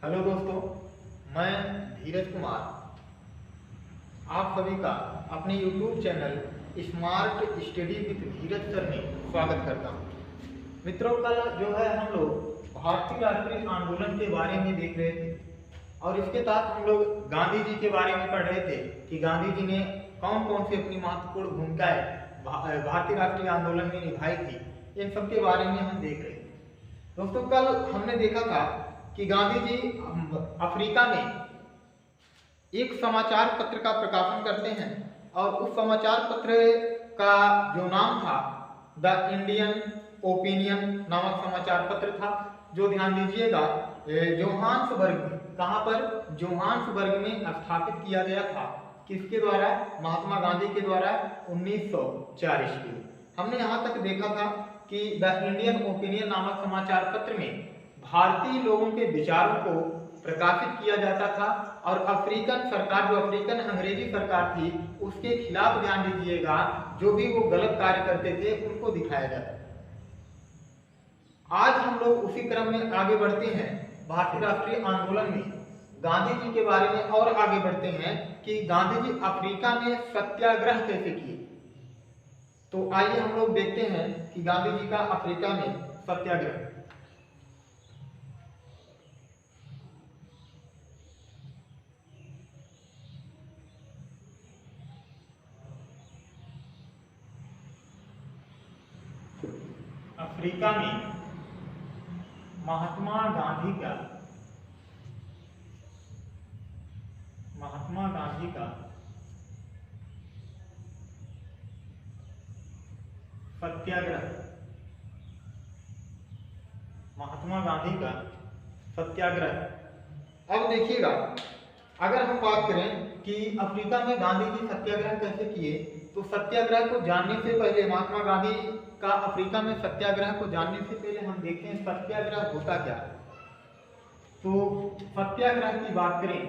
Hello दोस्तों, मैं धीरज कुमार आप सभी का अपने YouTube channel smart study with Dheeraj sir में स्वागत करता हूं। मित्रों, कल जो है हम लोग भारतीय राष्ट्रीय आंदोलन के बारे में देख रहे थे और इसके तहत हम लोग गांधी जी के बारे में पढ़ रहे थे कि गांधी जी ने कौन कौन सी अपनी महत्वपूर्ण भूमिकाएं भारतीय राष्ट्रीय आंदोलन में निभाई थी। इन सब के बारे में हम देख रहे थे। दोस्तों, कल हमने देखा था कि गांधी जी अफ्रीका में एक समाचार पत्र का प्रकाशन करते हैं और उस समाचार पत्र का जो नाम था द इंडियन ओपिनियन नामक समाचार पत्र था, जो ध्यान दीजिएगा जोहान्सबर्ग में, कहां पर, जोहान्सबर्ग में स्थापित किया गया था। किसके द्वारा? महात्मा गांधी के द्वारा 1904 ईस्वी। हमने यहां तक देखा था कि द इंडियन ओपिनियन नामक समाचार पत्र में भारतीय लोगों के विचारों को प्रकाशित किया जाता था और अफ्रीकन सरकार, जो अफ्रीकन अंग्रेजी सरकार थी, उसके खिलाफ, ध्यान दीजिएगा, जो भी वो गलत कार्य करते थे उनको दिखाया जाता था। आज हम लोग उसी क्रम में आगे बढ़ते हैं। भारतीय राष्ट्रीय आंदोलन में गांधी जी के बारे में और आगे बढ़ते हैं कि गांधी जी अफ्रीका में सत्याग्रह कैसे किए। तो आइए हम लोग देखते हैं कि गांधी जी का अफ्रीका में सत्याग्रह। अफ्रीका में महात्मा गांधी का सत्याग्रह, महात्मा गांधी का सत्याग्रह। अब देखिएगा, अगर हम बात करें कि अफ्रीका में गांधी जी सत्याग्रह कैसे किए, तो सत्याग्रह को जानने से पहले, महात्मा गांधी का अफ्रीका में सत्याग्रह को जानने से पहले हम देखते हैं सत्याग्रह होता क्या है। तो सत्याग्रह की बात करें,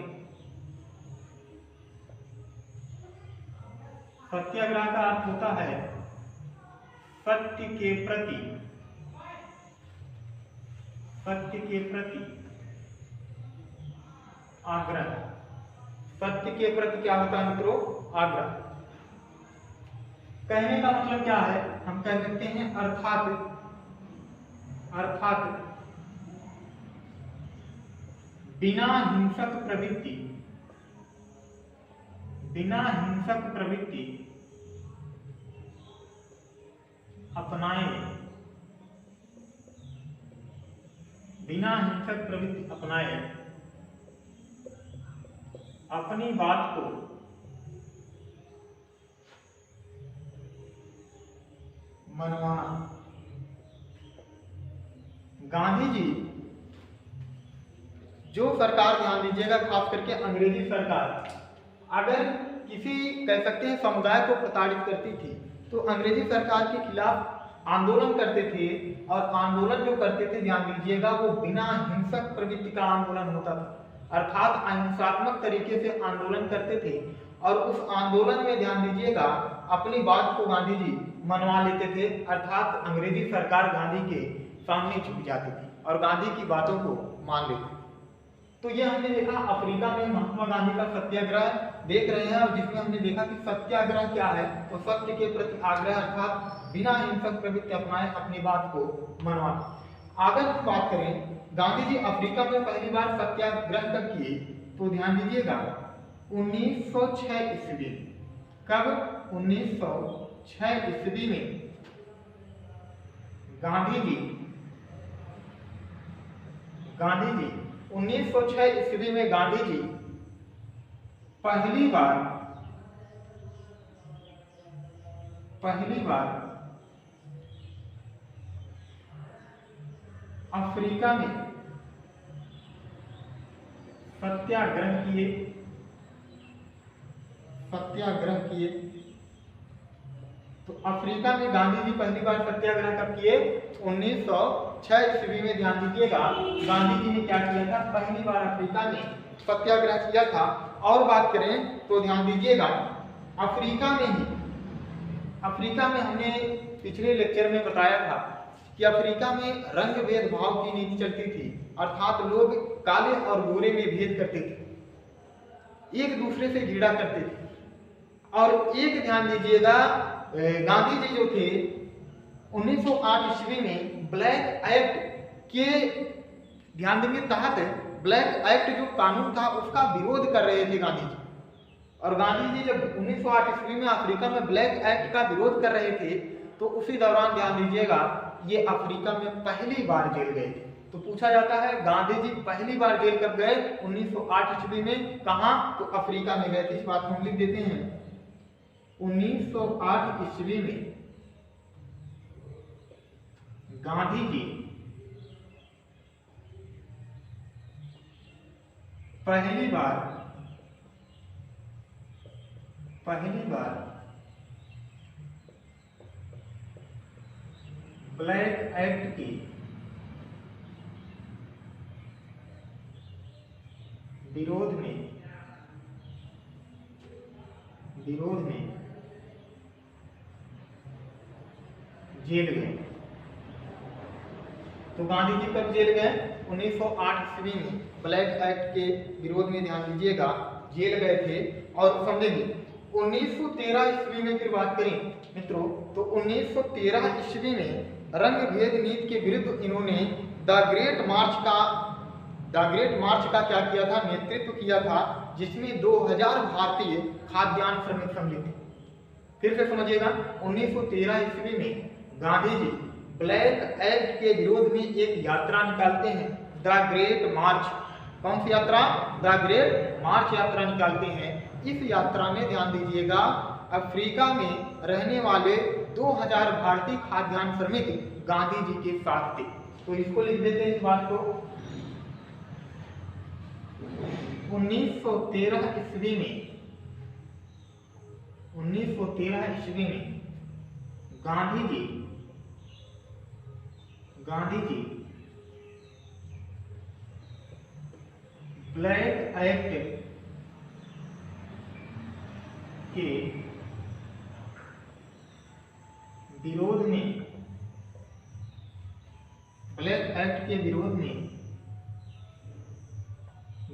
सत्याग्रह का अर्थ होता है सत्य के प्रति आग्रह। सत्य के प्रति क्या होता है मित्रों? आग्रह। कहने का मतलब क्या है? हम कह सकते हैं अर्थात बिना हिंसक प्रवृत्ति अपनाए, अपनी बात को मनवाना। गांधी जी जो सरकार, ध्यान दीजिएगा, खास करके अंग्रेजी सरकार, अगर किसी, कह सकते हैं, समुदाय को प्रताड़ित करती थी तो अंग्रेजी सरकार के खिलाफ आंदोलन करते थे। और आंदोलन जो करते थे, ध्यान दीजिएगा, वो बिना हिंसक प्रवृत्ति का आंदोलन होता था, अर्थात अहिंसात्मक तरीके से आंदोलन करते थे। और उस आंदोलन में, ध्यान दीजिएगा, अपनी बात को गांधी जी मनवा लेते थे, अर्थात अंग्रेजी सरकार गांधी के सामने झुक जाती थी और गांधी की बातों को मान लेती। तो ये हमने देखा अफ्रीका में महात्मा गांधी का सत्याग्रह देख रहे हैं, और जिसमें हमने देखा कि सत्याग्रह क्या है, तो सत्य के प्रति आग्रह, अर्थात बिना हिंसक प्रवृत्ति अपनाए अपनी बात को मनवाना। अगर हम बात करें गांधी जी अफ्रीका में पहली बार सत्याग्रह कब किए, तो ध्यान दीजिएगा 1906 ईस्वी। कब? 1906 ईस्वी में गांधी जी 1906 ईस्वी में गांधी जी पहली बार अफ्रीका में सत्याग्रह किए। तो अफ्रीका में गांधी जी पहली बार सत्याग्रह कब किए? 1906 ईस्वी में। ध्यान दीजिएगा, गांधी जी ने क्या किया था? पहली बार अफ्रीका में सत्याग्रह किया था। और बात करें तो ध्यान दीजिएगा, अफ्रीका में हमने पिछले लेक्चर में बताया था कि अफ्रीका में रंग भेदभाव की नीति चलती थी, अर्थात लोग काले और गोरे में भेद करते थे, एक दूसरे से घृणा करते थे। और एक ध्यान दीजिएगा, गांधी जी जो थे 1908 ईस्वी में ब्लैक एक्ट के ध्यान देंगे तहत ब्लैक एक्ट जो कानून था उसका विरोध कर रहे थे गांधी जी। और गांधी जी जब 1908 ईस्वी में अफ्रीका में ब्लैक एक्ट का विरोध कर रहे थे तो उसी दौरान ध्यान दीजिएगा ये अफ्रीका में पहली बार जेल गए थे। तो पूछा जाता है गांधी जी पहली बार जेल कब गए? 1908 ईस्वी में। कहां? तो अफ्रीका में गए थे। इस बात को हम लिख देते हैं, 1908 ईस्वी में गांधी जी पहली बार ब्लैक एक्ट के विरोध में जेल गए। तो गांधी जी कब जेल गए? 1908 ईस्वी में ब्लैक एक्ट के विरोध में ध्यान दीजिएगा जेल गए थे। और समझेंगे 1913 ईस्वी में फिर बात करें मित्रों, तो 1913 ईस्वी में रंग भेद नीति के विरुद्ध इन्होंने द ग्रेट मार्च का क्या किया था? नेतृत्व किया था, जिसमें 2000 भारतीय खाद्यान्न श्रमिक सम्मिलित थे। फिर से समझिएगा, 1913 ईस्वी में गांधी जी ब्लैक एक्ट के विरोध में एक यात्रा निकालते हैं, द ग्रेट मार्च। कौन सी यात्रा? द ग्रेट मार्च यात्रा निकालते हैं। इस यात्रा में ध्यान दीजिएगा अफ्रीका में रहने वाले 2000 भारतीय खाद्यान्न श्रमिक गांधी जी के साथ थे। तो इसको लिख देते हैं इस बात को। 1913 ईस्वी में गांधी जी ब्लैक एक्ट के विरोध में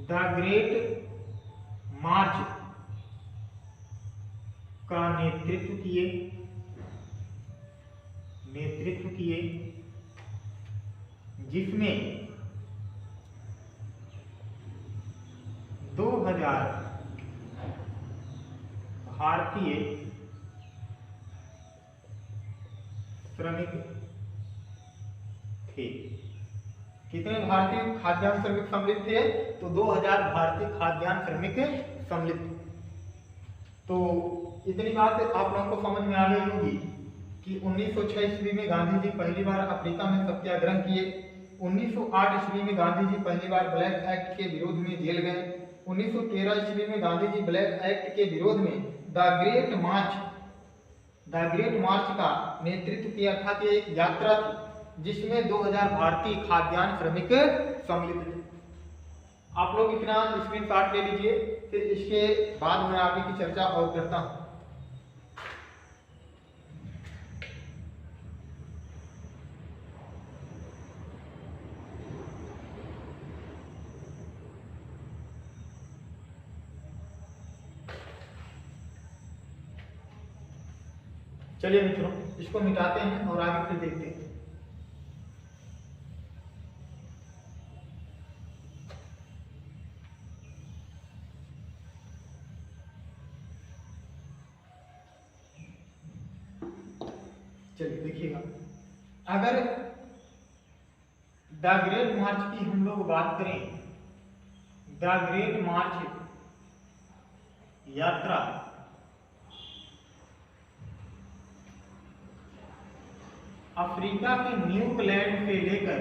द ग्रेट मार्च का नेतृत्व किए, जिसमें 2000 भारतीय श्रमिक थे। कितने भारतीय खाद्यान्न श्रमिक सम्मिलित थे? तो 2000 भारतीय खाद्यान्न श्रमिक सम्मिलित। तो इतनी बात आप लोगों को समझ में आ गई होगी कि 1906 ईस्वी में गांधी जी पहली बार अफ्रीका में सत्याग्रह किए। 1908 ईस्वी में गांधी जी पहली बार ब्लैक एक्ट के विरोध में जेल गए। 1913 ईस्वी में गांधी जी ब्लैक एक्ट के विरोध में द ग्रेट मार्च का नेतृत्व किया था कि एक यात्रा थी जिसमें 2000 भारतीय खाद्यान्न श्रमिक सम्मिलित थे। आप लोग इतना स्क्रीनशॉट ले लीजिए, फिर इसके बाद मैं आगे की चर्चा और करता हूं। चलिए मित्रों, इसको मिटाते हैं और आगे फिर देखते हैं। चलिए देखिएगा, अगर द ग्रेट मार्च की हम लोग बात करें, द ग्रेट मार्च यात्रा अफ्रीका के न्यूजीलैंड से लेकर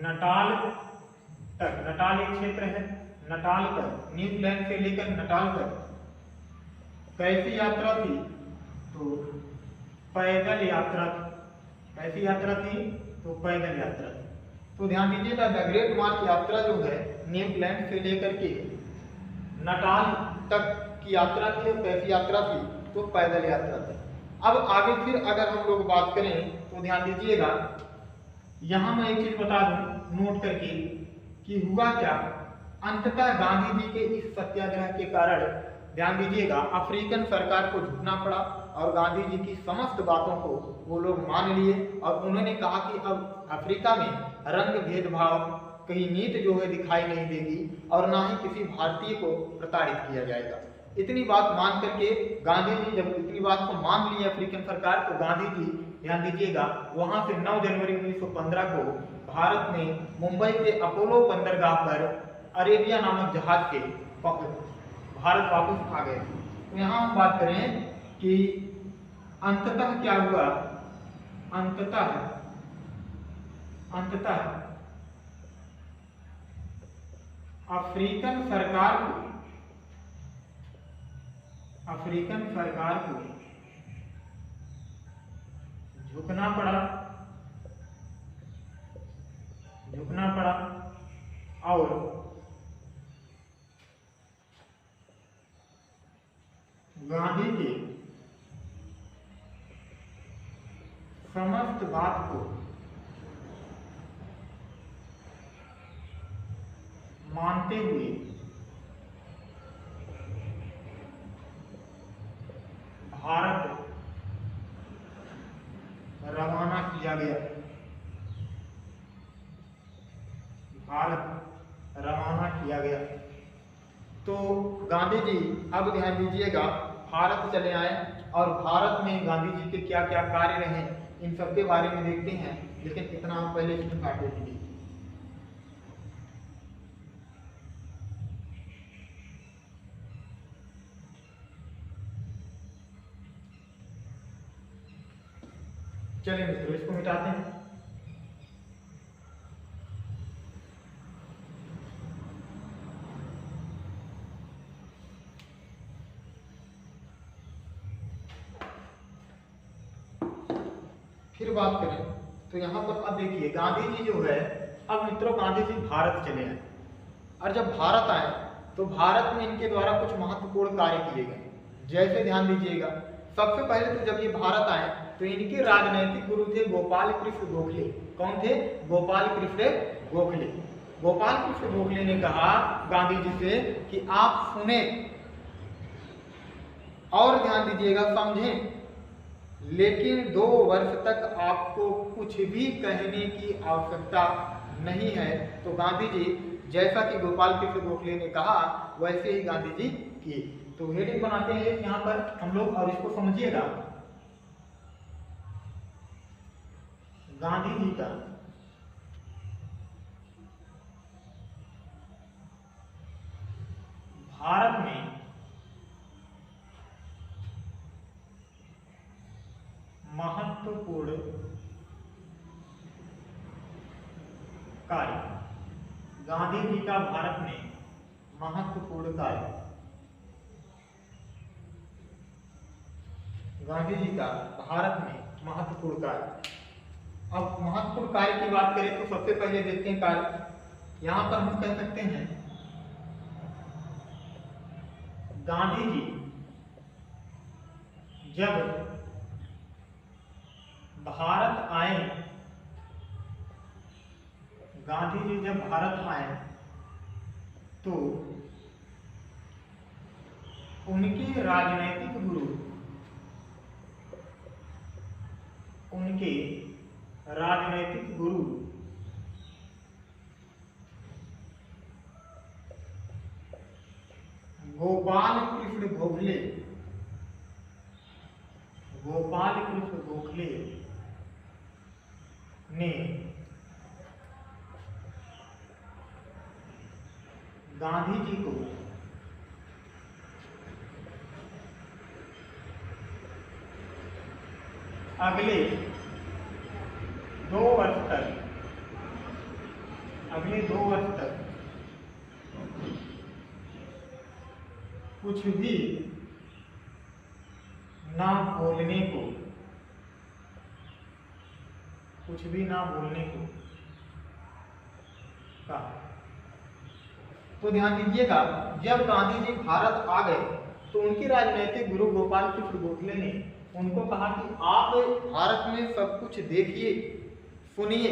नटाल तक, नटाल एक क्षेत्र है, नटाल तक, न्यूजीलैंड से लेकर नटाल तक कैसी यात्रा थी? तो पैदल यात्रा थी। कैसी यात्रा थी? तो पैदल यात्रा थी। तो ध्यान दीजिएगा, द ग्रेट मार्च यात्रा जो है न्यूजीलैंड से लेकर के नटाल तक की यात्रा थी और कैसी यात्रा थी, तो पैदल यात्रा थी। अब आगे फिर अगर हम लोग बात करें तो ध्यान दीजिएगा, यहाँ मैं एक चीज बता दूं नोट करके कि हुआ क्या, अंततः गांधी जी के इस सत्याग्रह के कारण ध्यान दीजिएगा अफ्रीकन सरकार को झुकना पड़ा और गांधी जी की समस्त बातों को वो लोग मान लिए और उन्होंने कहा कि अब अफ्रीका में रंग भेदभाव कहीं नीत जो है दिखाई नहीं देगी और ना ही किसी भारतीय को प्रताड़ित किया जाएगा। इतनी बात मान करके गांधी जी जब इतनी बात को मान ली अफ्रीकन सरकार, तो गांधी जी ध्यान दीजिएगा वहां से 9 जनवरी 1915 को भारत में मुंबई के अपोलो बंदरगाह पर अरेबिया नामक जहाज से भारत वापस आ गए। तो यहाँ हम बात करें कि अंततः क्या हुआ, अंततः अफ्रीकन सरकार को झुकना पड़ा और गांधी के समस्त बात को मानते हुए भारत रवाना किया गया। तो गांधी जी अब ध्यान दीजिएगा भारत चले आए और भारत में गांधी जी के क्या क्या कार्य रहे इन सब के बारे में देखते हैं, लेकिन इतना हम पहले इसमें काट देंगे। चलिए मित्रों इसको मिटाते हैं। फिर बात करें तो यहाँ पर अब देखिए गांधी जी जो है, अब मित्रों गांधी जी भारत चले आए और जब भारत आए तो भारत में इनके द्वारा कुछ महत्वपूर्ण कार्य किए गए। जैसे ध्यान दीजिएगा, सबसे पहले तो जब ये भारत आए तो इनके राजनैतिक गुरु थे गोपाल कृष्ण गोखले। कौन थे? गोपाल कृष्ण गोखले। गोपाल कृष्ण गोखले ने कहा गांधी जी से कि आप सुने और ध्यान दीजिएगा समझें, लेकिन 2 वर्ष तक आपको कुछ भी कहने की आवश्यकता नहीं है। तो गांधी जी जैसा कि गोपाल कृष्ण गोखले ने कहा वैसे ही गांधी जी किए। तो हेडिंग बनाते हैं यहाँ पर हम लोग और इसको समझिएगा। गांधी जी का भारत में महत्वपूर्ण कार्य, गांधी जी का भारत में महत्वपूर्ण कार्य, गांधी जी का भारत में महत्वपूर्ण कार्य। अब महत्वपूर्ण कार्य की बात करें तो सबसे पहले देखते हैं कार्य। यहां पर हम कह सकते हैं गांधी जी जब भारत आए, गांधी जी जब भारत आए तो उनके राजनीतिक गुरु, उनके राजनीतिक गुरु गोपाल कृष्ण गोखले, गोपाल कृष्ण गोखले ने गांधी जी को अगले 2 वर्ष तक, अगले 2 वर्ष तक कुछ भी ना बोलने को, कुछ भी ना बोलने को कहा। तो ध्यान दीजिएगा जब गांधी जी भारत आ गए तो उनके राजनीतिक गुरु गोपाल कृष्ण गोखले ने उनको कहा कि आप भारत में सब कुछ देखिए सुनिए,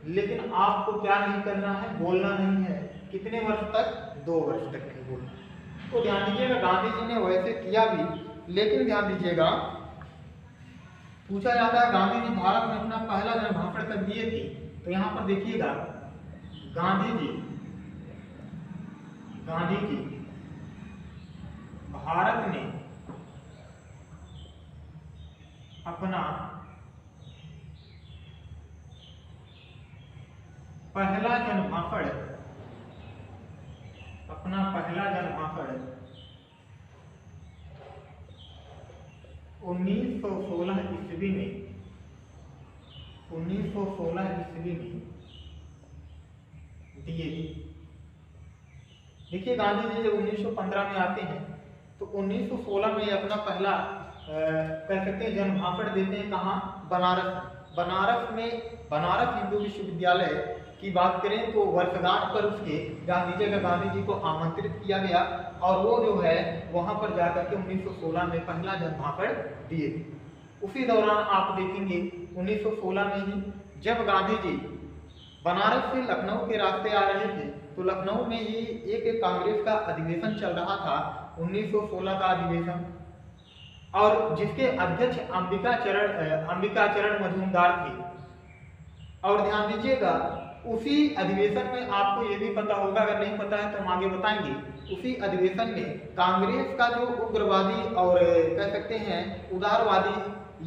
लेकिन आपको क्या नहीं करना है, बोलना नहीं है। कितने वर्ष तक? 2 वर्ष तक नहीं बोलना। तो ध्यान दीजिएगा गांधी जी ने वैसे किया भी, लेकिन ध्यान दीजिएगा पूछा जाता है गांधी जी भारत में अपना पहला जनभाषण कब दिए थे? तो यहाँ पर देखिएगा गांधी जी भारत में अपना पहला जनभाषण 1916 ईस्वी में दिए थे। देखिए गांधी जी जब 1915 में आते हैं तो 1916 में अपना पहला कह सकते हैं जनभाषण देते हैं। कहाँ? बनारस में बनारस हिंदू विश्वविद्यालय की बात करें तो वर्षगांठ पर उसके गांधी जी को आमंत्रित किया गया और वो जो है वहां पर जाकर के 1916 में पहला जनभाषण दिए। उसी दौरान आप देखेंगे 1916 में ही जब गांधी जी बनारस से लखनऊ के रास्ते आ रहे थे तो लखनऊ में ही एक कांग्रेस का अधिवेशन चल रहा था, 1916 का अधिवेशन, और जिसके अध्यक्ष अंबिका चरण मजूमदार थे। और ध्यान दीजिएगा उसी अधिवेशन में आपको ये भी पता होगा, अगर नहीं पता है तो हम आगे बताएंगे, उसी अधिवेशन में कांग्रेस का जो उग्रवादी और कह सकते हैं उदारवादी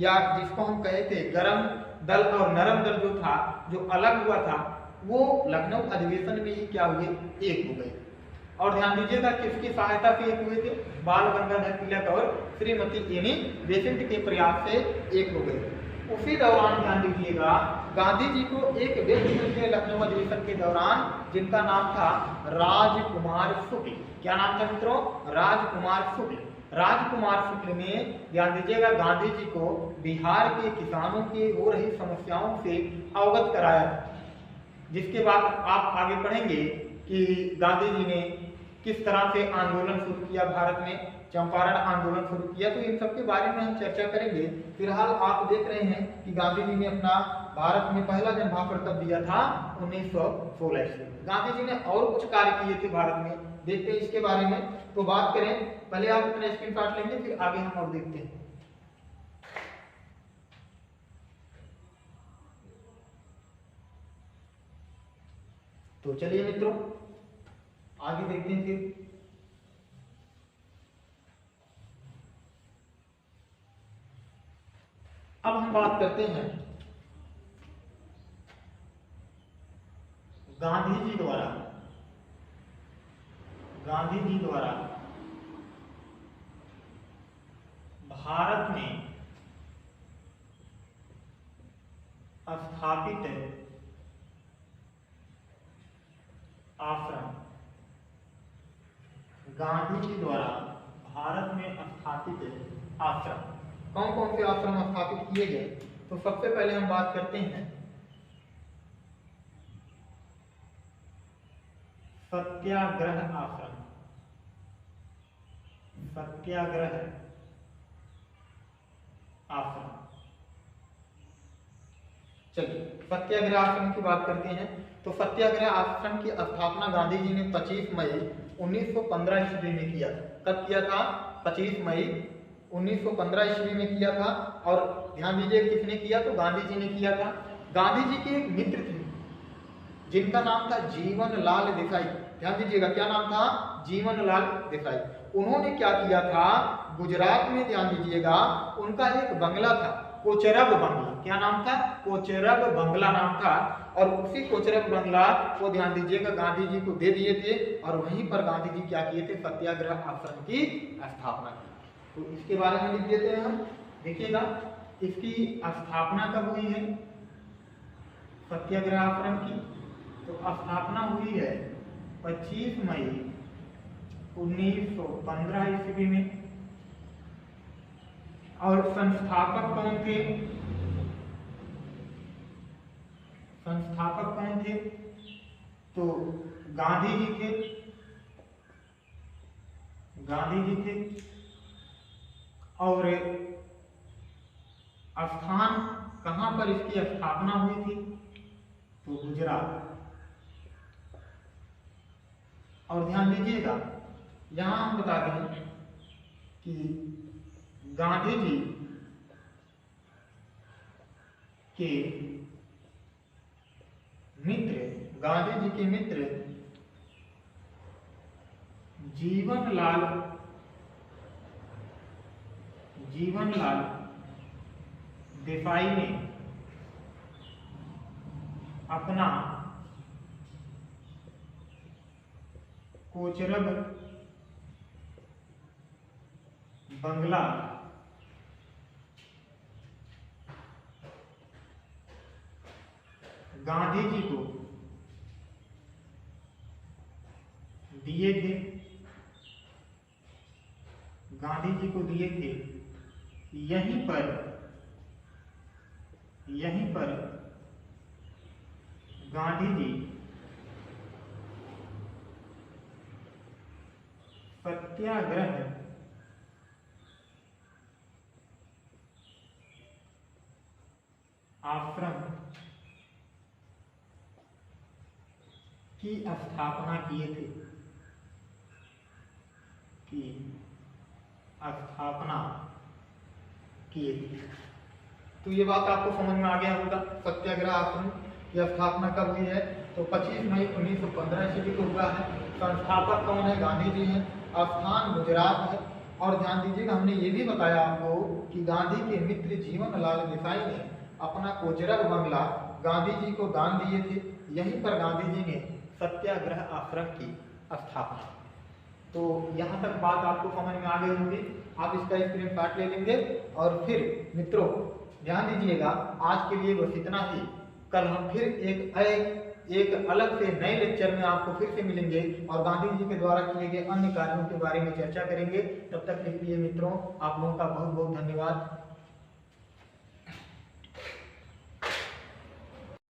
या जिसको हम कहे थे गरम दल और नरम दल जो था, जो अलग हुआ था, वो लखनऊ अधिवेशन में ही क्या हुए? एक हो गए। और ध्यान दीजिएगा किसकी सहायता से एक हुए थे? बाल गंगाधर तिलक और श्रीमती एनी बेसेंट के प्रयास से एक हो गए। उसी दौरान ध्यान दीजिएगा गांधी जी को एक व्यक्ति मिलते लखनऊ अधिवेशन के दौरान जिनका नाम था राजकुमार शुक्ल। क्या नाम था मित्रों? राजकुमार शुक्ल। राजकुमार शुक्ल ने ध्यान दीजिएगा गांधी जी को बिहार के किसानों की हो रही समस्याओं से अवगत कराया, जिसके बाद आप आगे पढ़ेंगे कि गांधी जी ने किस तरह से आंदोलन शुरू किया, भारत में चंपारण आंदोलन शुरू किया। तो इन सब के बारे में हम चर्चा करेंगे। फिलहाल आप देख रहे हैं कि गांधी जी ने अपना भारत में पहला जनभाषण कब दिया था? 1916 ईस्वी। गांधी जी ने और कुछ कार्य किए थे भारत में, देखते हैं इसके बारे में। तो बात करें, पहले आप अपना स्क्रीनशॉट लेंगे फिर आगे हम और देखते हैं। तो चलिए मित्रों आगे देखते हैं। फिर अब हम बात करते हैं गांधी जी द्वारा भारत में स्थापित आश्रम। गांधी जी द्वारा भारत में स्थापित आश्रम कौन कौन से आश्रम स्थापित किए गए? तो सबसे पहले हम बात करते हैं सत्याग्रह आश्रम। सत्याग्रह आश्रम। चलिए सत्याग्रह आश्रम की बात करते हैं। तो सत्याग्रह आश्रम की स्थापना गांधी जी ने 25 मई 1915 ईस्वी में किया। कब किया था? 25 मई 1915 ईस्वी में किया था। और ध्यान दीजिए किसने किया? तो गांधी जी ने किया था। गांधी जी के एक मित्र थे जिनका नाम था जीवन लाल देसाई। ध्यान दीजिएगा क्या नाम था? जीवन लाल देसाई। उन्होंने क्या किया था? गुजरात में ध्यान दीजिएगा उनका एक बंगला था, कोचरब बंगला। क्या नाम था? कोचरब बंगला नाम था। और उसी कोचरब बंगला को ध्यान दीजिएगा गांधी जी को दे दिए थे और वहीं पर गांधी जी क्या किए थे? सत्याग्रह आश्रम की स्थापना की। तो इसके बारे में लिख देते हैं हम। देखिएगा इसकी स्थापना कब हुई है सत्याग्रह आश्रम की? तो स्थापना हुई है 25 मई 1915 ईस्वी में। और संस्थापक कौन थे? संस्थापक कौन थे? तो गांधी जी थे। गांधी जी थे और स्थान कहाँ पर इसकी स्थापना हुई थी, तो गुजरात। और ध्यान दीजिएगा, यहाँ हम बता दें कि गांधी जी के मित्र, गांधी जी के मित्र जीवनलाल देसाई ने अपना कोचरब बंगला गांधी जी को दिए थे, गांधी जी को दिए थे। यहीं पर गांधी जी सत्याग्रह आश्रम की स्थापना किए थे, तो ये बात आपको समझ में आ गया होगा। सत्याग्रह आश्रम की स्थापना कब हुई है, तो 25 मई 1915 ईस्वी को हुआ है। संस्थापक कौन है, गांधी जी हैं। स्थान गुजरात है। और ध्यान दीजिएगा, हमने ये भी बताया आपको कि गांधी के मित्र जीवनलाल देसाई ने अपना कोचरब बंगला गांधी जी को दान दिए थे। यहीं पर गांधी जी ने सत्याग्रह आश्रम की स्थापना। तो यहाँ तक बात आपको समझ में आ गई होगी। आप इसका स्क्रीनशॉट ले लेंगे। और फिर मित्रों ध्यान दीजिएगा, आज के लिए बस इतना ही। कल हम फिर एक अलग से नए लेक्चर में आपको फिर से मिलेंगे और गांधी जी के द्वारा किए गए अन्य कार्यों के बारे में चर्चा करेंगे। तब तक के लिए मित्रों आप लोगों का बहुत बहुत धन्यवाद।